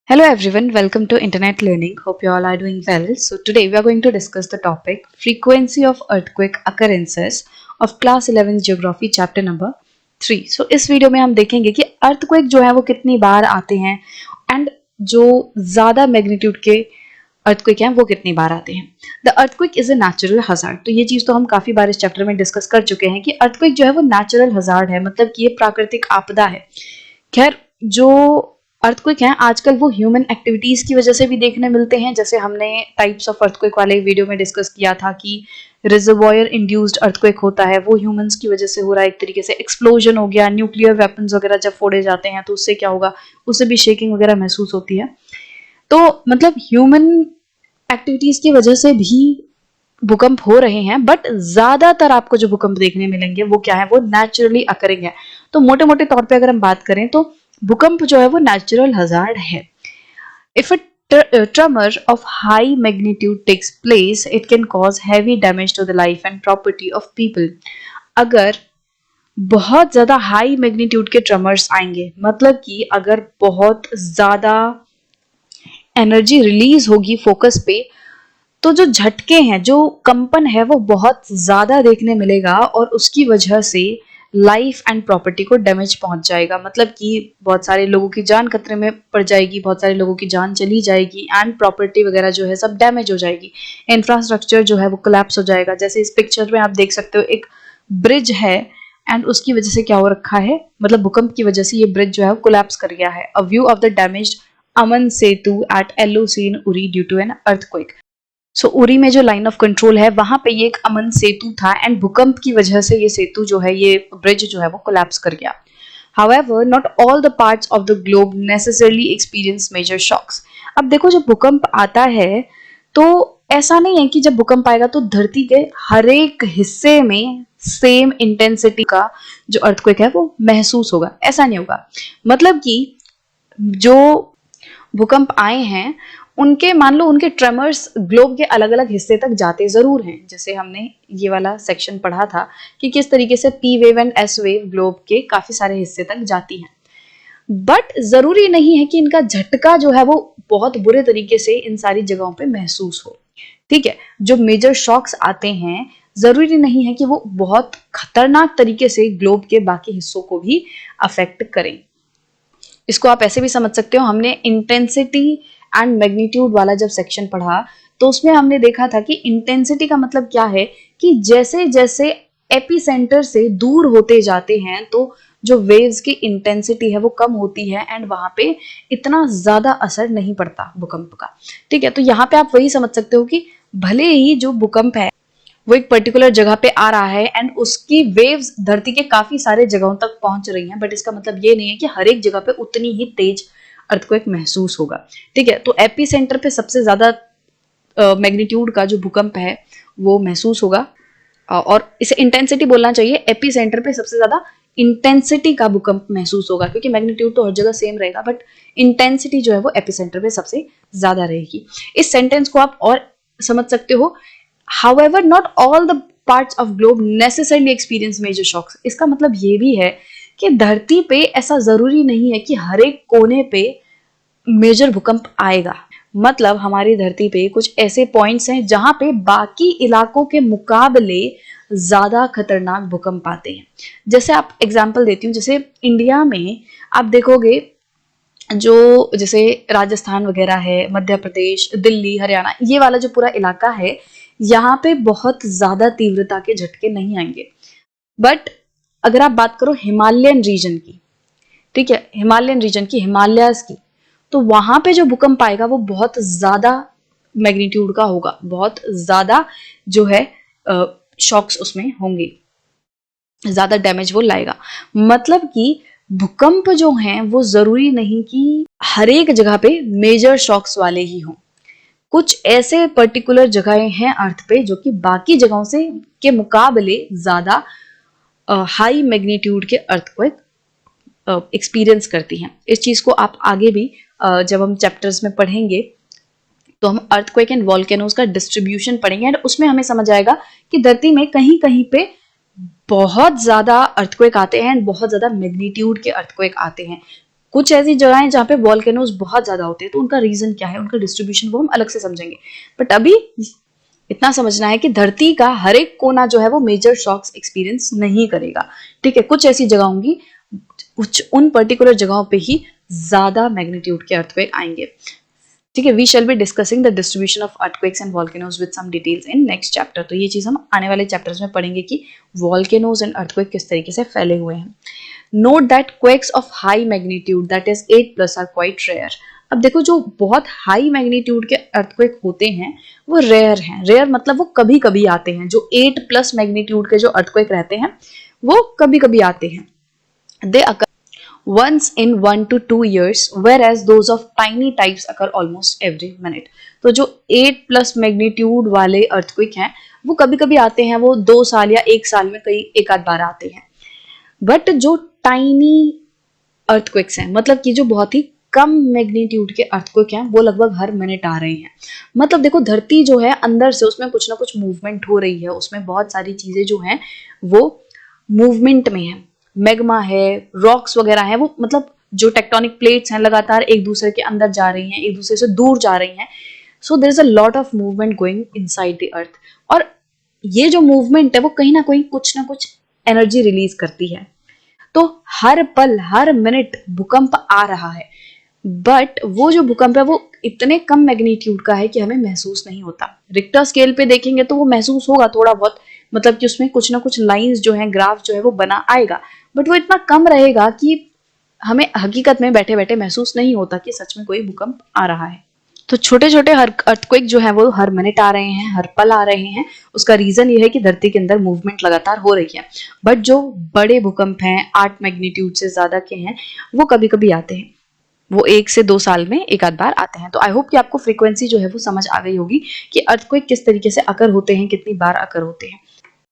Hello everyone, welcome to Internet Learning. Hope you all are doing well. So today we are going to discuss the topic frequency of earthquake occurrences of class 11 geography chapter number 3. So इस video में हम देखेंगे कि earthquake जो है वो कितनी बार आते हैं एंड जो ज़्यादा मैग्नीट्यूड के earthquake हैं वो कितनी बार आते हैं. The earthquake is a natural hazard. तो ये चीज़ तो हम काफ़ी बार इस चैप्टर में डिस्कस कर चुके हैं कि earthquake जो है वो natural hazard है, मतलब कि ये प्राकृतिक आपदा है. खैर जो अर्थक्वेक हैं आजकल वो ह्यूमन एक्टिविटीज की वजह से भी देखने मिलते हैं. जैसे हमने टाइप्स ऑफ अर्थक्वेक वाले वीडियो में डिस्कस किया था कि रिजर्वॉयर इंड्यूस्ड अर्थक्वेक होता है, वो ह्यूमंस की वजह से हो रहा है. एक तरीके से एक्सप्लोजन हो गया, न्यूक्लियर वेपन्स वगैरह जब फोड़े जाते हैं तो उससे क्या होगा, उससे भी शेकिंग वगैरह महसूस होती है. तो मतलब ह्यूमन एक्टिविटीज की वजह से भी भूकंप हो रहे हैं, बट ज्यादातर आपको जो भूकंप देखने मिलेंगे वो क्या है, वो नेचुरली अकरिंग है. तो मोटे मोटे तौर पे अगर हम बात करें तो भूकंप जो है वो नेचुरल हजार्ड है. If a tremor of high magnitude takes place, it can cause heavy damage to the life and property of people. अगर बहुत ज्यादा हाई मैग्नीट्यूड के ट्रमर्स आएंगे, मतलब कि अगर बहुत ज्यादा एनर्जी रिलीज होगी फोकस पे, तो जो झटके हैं, जो कंपन है वो बहुत ज्यादा देखने मिलेगा और उसकी वजह से लाइफ एंड प्रॉपर्टी को डैमेज पहुंच जाएगा. मतलब कि बहुत सारे लोगों की जान खतरे में पड़ जाएगी, बहुत सारे लोगों की जान चली जाएगी एंड प्रॉपर्टी वगैरह जो है सब डैमेज हो जाएगी. इंफ्रास्ट्रक्चर जो है वो कोलैप्स हो जाएगा. जैसे इस पिक्चर में आप देख सकते हो एक ब्रिज है एंड उसकी वजह से क्या हो रखा है, मतलब भूकंप की वजह से ये ब्रिज जो है वो कोलैप्स कर गया है. A view of the damaged Aman Setu at LOC in Uri due to an earthquake. So Uri में जो लाइन ऑफ कंट्रोल है वहां पे ये एक अमन सेतु था एंड भूकंप की वजह से ये सेतु जो है, ये ब्रिज जो है वो कोलैप्स कर गया. However, not all the parts of the globe necessarily experience major shocks. अब देखो जब भूकंप आता है तो ऐसा नहीं है कि जब भूकंप आएगा तो धरती के हर एक हिस्से में सेम इंटेंसिटी का जो अर्थक्वेक है वो महसूस होगा, ऐसा नहीं होगा. मतलब कि जो भूकंप आए हैं उनके मान लो उनके ट्रेमर्स ग्लोब के अलग अलग हिस्से तक जाते जरूर हैं. जैसे हमने ये वाला सेक्शन पढ़ा था कि किस तरीके से P wave and S wave globe के काफी सारे हिस्से तक जाती हैं, बट जरूरी नहीं है कि इनका झटका जो है वो बहुत बुरे तरीके से इन सारी जगहों पे महसूस हो. ठीक है, जो मेजर शॉक्स आते हैं जरूरी नहीं है कि वो बहुत खतरनाक तरीके से ग्लोब के बाकी हिस्सों को भी अफेक्ट करें. इसको आप ऐसे भी समझ सकते हो, हमने इंटेंसिटी एंड मैग्नीट्यूड वाला जब सेक्शन पढ़ा तो उसमें हमने देखा था कि इंटेंसिटी का मतलब क्या है कि जैसे जैसे एपिसेंटर से दूर होते जाते हैं तो जो वेव्स की इंटेंसिटी है वो कम होती है एंड वहां पे इतना ज्यादा असर नहीं पड़ता भूकंप का. ठीक है, तो यहाँ पे आप वही समझ सकते हो कि भले ही जो भूकंप है वो एक पर्टिकुलर जगह पे आ रहा है एंड उसकी वेव्स धरती के काफी सारे जगहों तक पहुंच रही हैं, बट इसका मतलब ये नहीं है कि हर एक जगह पे उतनी ही तेज अर्थक्वेक महसूस होगा. ठीक है, तो एपी सेंटर पे सबसे ज्यादा मैग्नीट्यूड का जो भूकंप है वो महसूस होगा, और इसे इंटेंसिटी बोलना चाहिए. एपी सेंटर पे सबसे ज्यादा इंटेंसिटी का भूकंप महसूस होगा, क्योंकि मैग्नीट्यूड तो हर जगह सेम रहेगा बट इंटेंसिटी जो है वो एपी सेंटर पे सबसे ज्यादा रहेगी. इस सेंटेंस को आप और समझ सकते हो, however not all the parts of globe necessarily experience major shocks. इसका मतलब ये भी है कि धरती पे ऐसा जरूरी नहीं है कि हर एक कोने पे मेजर भूकंप आएगा. मतलब हमारी धरती पे कुछ ऐसे पॉइंट्स हैं जहां पे बाकी इलाकों के मुकाबले ज्यादा खतरनाक भूकंप आते हैं. जैसे आप एग्जांपल देती हूँ, जैसे इंडिया में आप देखोगे जो जैसे राजस्थान वगैरह है, मध्य प्रदेश, दिल्ली, हरियाणा, ये वाला जो पूरा इलाका है यहाँ पे बहुत ज्यादा तीव्रता के झटके नहीं आएंगे. बट अगर आप बात करो हिमालयन रीजन की, ठीक है, हिमालयन रीजन की, हिमालयाज की, तो वहां पे जो भूकंप आएगा वो बहुत ज्यादा मैग्नीट्यूड का होगा, बहुत ज्यादा जो है शॉक्स उसमें होंगे, ज्यादा डैमेज वो लाएगा. मतलब कि भूकंप जो हैं वो जरूरी नहीं कि हर एक जगह पे मेजर शॉक्स वाले ही हों. कुछ ऐसे पर्टिकुलर जगहें हैं अर्थ पे जो कि बाकी जगहों से के मुकाबले ज्यादा हाई मैग्नीट्यूड के अर्थक्वेक एक्सपीरियंस करती हैं. इस चीज को आप आगे भी जब हम चैप्टर्स में पढ़ेंगे तो हम अर्थक्वेक एंड वॉल्केनोज का डिस्ट्रीब्यूशन पढ़ेंगे और उसमें हमें समझ आएगा कि धरती में कहीं कहीं पे बहुत ज्यादा अर्थक्वेक आते हैं एंड बहुत ज्यादा मैग्नीट्यूड के अर्थक्वेक आते हैं. कुछ ऐसी जगह है जहाँ पे वॉल्केनोज बहुत ज्यादा होते हैं, तो उनका रीजन क्या है, उनका डिस्ट्रीब्यूशन वो हम अलग से समझेंगे। बट अभी इतना समझना है कि धरती का हर एक कोना जो है वो मेजर शॉक्स एक्सपीरियंस नहीं करेगा। ठीक है, कुछ ऐसी जगह होंगी, उन पर्टिकुलर जगहों पे ही ज्यादा मैग्नीट्यूड के अर्थक्वेक आएंगे। ठीक है, we shall be discussing the distribution of earthquakes and volcanoes with some details in next chapter. तो ये चीज हम आने वाले चैप्टर्स में पढ़ेंगे कि वॉल्केनोज एंड अर्थक्वेक किस तरीके से फैले हुए हैं। Note that quakes of high magnitude that is 8+ are quite rare. अब देखो, जो बहुत हाई मैग्नीट्यूड के अर्थक्वेक होते हैं वो रेयर हैं। रेयर मतलब वो कभी कभी आते हैं। जो 8+ मैग्नीट्यूड के जो अर्थक्वेक रहते हैं वो कभी कभी आते हैं। दे अकर once in 1 to 2 years, whereas those of tiny types occur almost every minute. तो जो 8+ मैग्नीट्यूड वाले अर्थक्वेक हैं वो कभी कभी आते हैं, वो 2 साल या 1 साल में कई एक आध बार आते हैं। बट जो टाइनी अर्थक्वेक्स हैं, मतलब कि जो बहुत ही कम मैग्नीट्यूड के अर्थक्वेक हैं, वो लगभग हर मिनट आ रहे हैं। मतलब देखो, धरती जो है अंदर से उसमें कुछ ना कुछ मूवमेंट हो रही है, उसमें बहुत सारी चीजें जो हैं वो मूवमेंट में है। मैग्मा है, रॉक्स वगैरह है, वो मतलब जो टेक्टोनिक प्लेट्स हैं लगातार एक दूसरे के अंदर जा रही हैं, एक दूसरे से दूर जा रही हैं। So there is a lot of movement going inside the earth. और ये जो मूवमेंट है वो कहीं ना कुछ एनर्जी रिलीज करती है। तो हर पल हर मिनट भूकंप आ रहा है, बट वो जो भूकंप है वो इतने कम मैग्नीट्यूड का है कि हमें महसूस नहीं होता। रिक्टर स्केल पे देखेंगे तो वो महसूस होगा थोड़ा बहुत, मतलब कि उसमें कुछ ना कुछ लाइंस जो है, ग्राफ जो है वो बना आएगा, बट वो इतना कम रहेगा कि हमें हकीकत में बैठे बैठे महसूस नहीं होता कि सच में कोई भूकंप आ रहा है। तो छोटे छोटे हर अर्थक्वेक जो है वो हर मिनट आ रहे हैं, हर पल आ रहे हैं। उसका रीजन ये है कि धरती के अंदर मूवमेंट लगातार हो रही है। बट जो बड़े भूकंप हैं, 8 मैग्नीट्यूड से ज्यादा के हैं, वो कभी कभी आते हैं। वो 1 से 2 साल में एक आध बार आते हैं। तो आई होप कि आपको फ्रीक्वेंसी जो है वो समझ आ गई होगी कि अर्थक्वेक किस तरीके से अकर होते हैं, कितनी बार अकर होते हैं।